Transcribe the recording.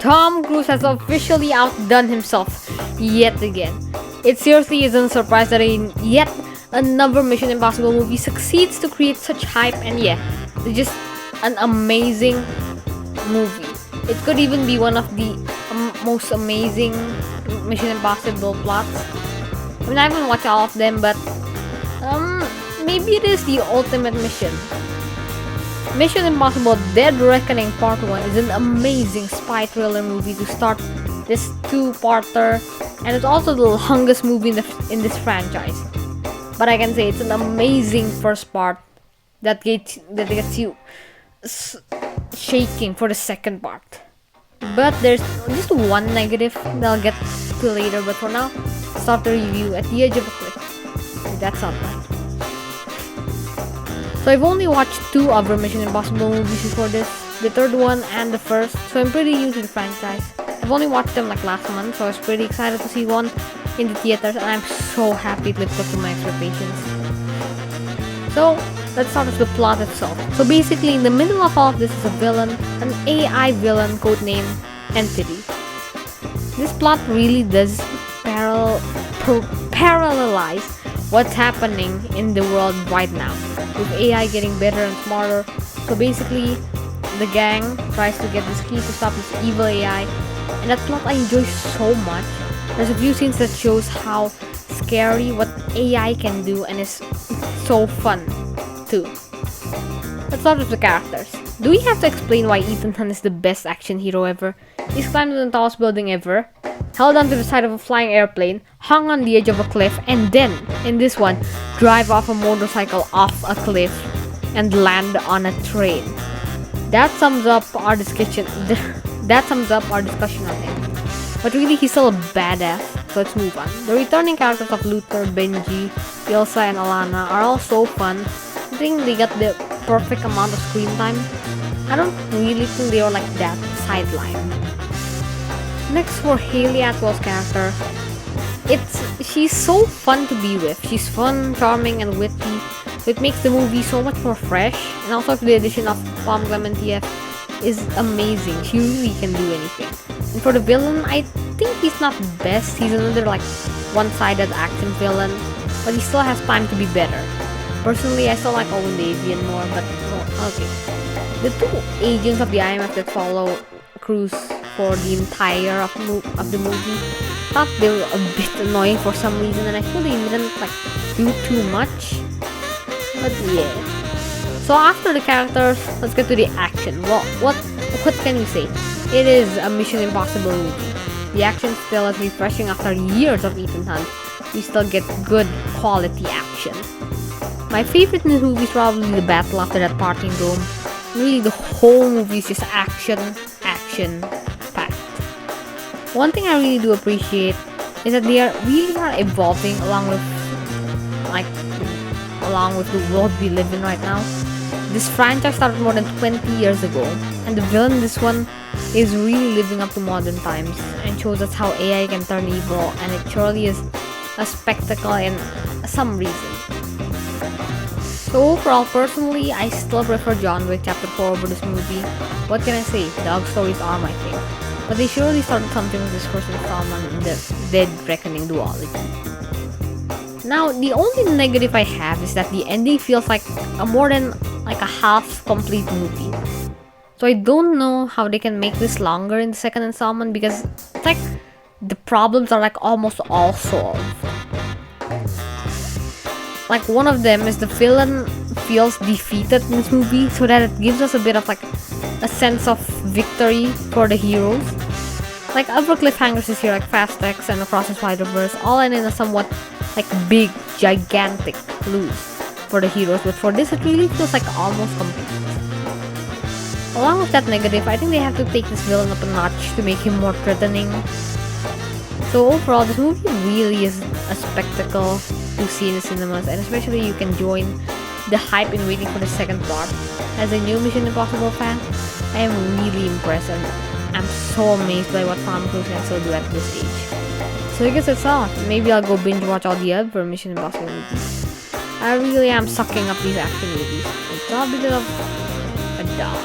Tom Cruise has officially outdone himself yet again. It seriously isn't a surprise that yet another Mission Impossible movie succeeds to create such hype, and yeah, it's just an amazing movie. It could even be one of the most amazing Mission Impossible plots. I mean, I haven't watched all of them, but maybe it is the ultimate mission. Mission Impossible Dead Reckoning Part 1 is an amazing spy thriller movie to start this two-parter, and it's also the longest movie in this franchise. But I can say it's an amazing first part that gets you shaking for the second part. But there's just one negative that I'll get to later, but for now, start the review at the edge of a cliff. That's not bad. So I've only watched 2 other Mission Impossible movies before this, the third one and the first, so I'm pretty new to the franchise. I've only watched them like last month, so I was pretty excited to see one in the theaters, and I'm so happy it lived up to my expectations. So let's start with the plot itself. So basically, in the middle of all of this is a villain, an AI villain codenamed Entity. This plot really does parallelize what's happening in the world right now, with AI getting better and smarter. So basically, the gang tries to get this key to stop this evil AI, and that plot I enjoy so much. There's a few scenes that shows how scary what AI can do, and is so fun too. Let's start with the characters. Do we have to explain why Ethan Hunt is the best action hero ever? He's climbed the tallest building ever, held onto the side of a flying airplane, hung on the edge of a cliff, and then, in this one, drive off a motorcycle off a cliff and land on a train. That sums up our discussion. On him. But really, he's still a badass. So let's move on. The returning characters of Luther, Benji, Ilsa, and Alana are all so fun. I think they got the perfect amount of screen time. I don't really think they are like that sidelined. Next, for Haley Atwell's character, she's so fun to be with. She's fun, charming, and witty, so it makes the movie so much more fresh. And also, the addition of Pom Clementieff is amazing. She really can do anything. And for the villain, I think he's not the best. He's another like one-sided action villain, but he still has time to be better. Personally, I still like Owen Davian more, but okay. The 2 agents of the IMF that follow Cruz for the entire of the movie, thought they were a bit annoying for some reason, and I feel they didn't like do too much. But yeah. So after the characters, let's get to the action. Well, what can we say? It is a Mission Impossible movie. The action still is refreshing after years of Ethan Hunt. We still get good quality action. My favorite in the movie is probably the battle after that parking dome. Really, the whole movie is just action packed. One thing I really do appreciate is that they are evolving along with the world we live in right now. This franchise started more than 20 years ago, and the villain in this one is really living up to modern times and shows us how AI can turn evil, and it surely is a spectacle in some reason. So overall, personally, I still prefer John Wick Chapter 4 over this movie. What can I say? Dog stories are my thing. But they surely started something with this first installment in the Dead Reckoning duology. Now, the only negative I have is that the ending feels like more than like a half-complete movie. So I don't know how they can make this longer in the second installment, because it's like the problems are like almost all solved. Like one of them is the villain feels defeated in this movie, so that it gives us a bit of like a sense of victory for the heroes. Like other cliffhangers this year, like Fast X and Across the Spider-Verse, all end in a somewhat like big, gigantic lose for the heroes, but for this it really feels like almost complete. Along with that negative, I think they have to take this villain up a notch to make him more threatening. So overall, this movie really is a spectacle to see in the cinemas, and especially you can join the hype in waiting for the second part. As a new Mission Impossible fan, I am really impressed, and I'm so amazed by what Tom Cruise can still do at this age. So I guess that's all. Maybe I'll go binge watch all the other Mission Impossible movies. I really am sucking up these action movies. It's all because of a dog.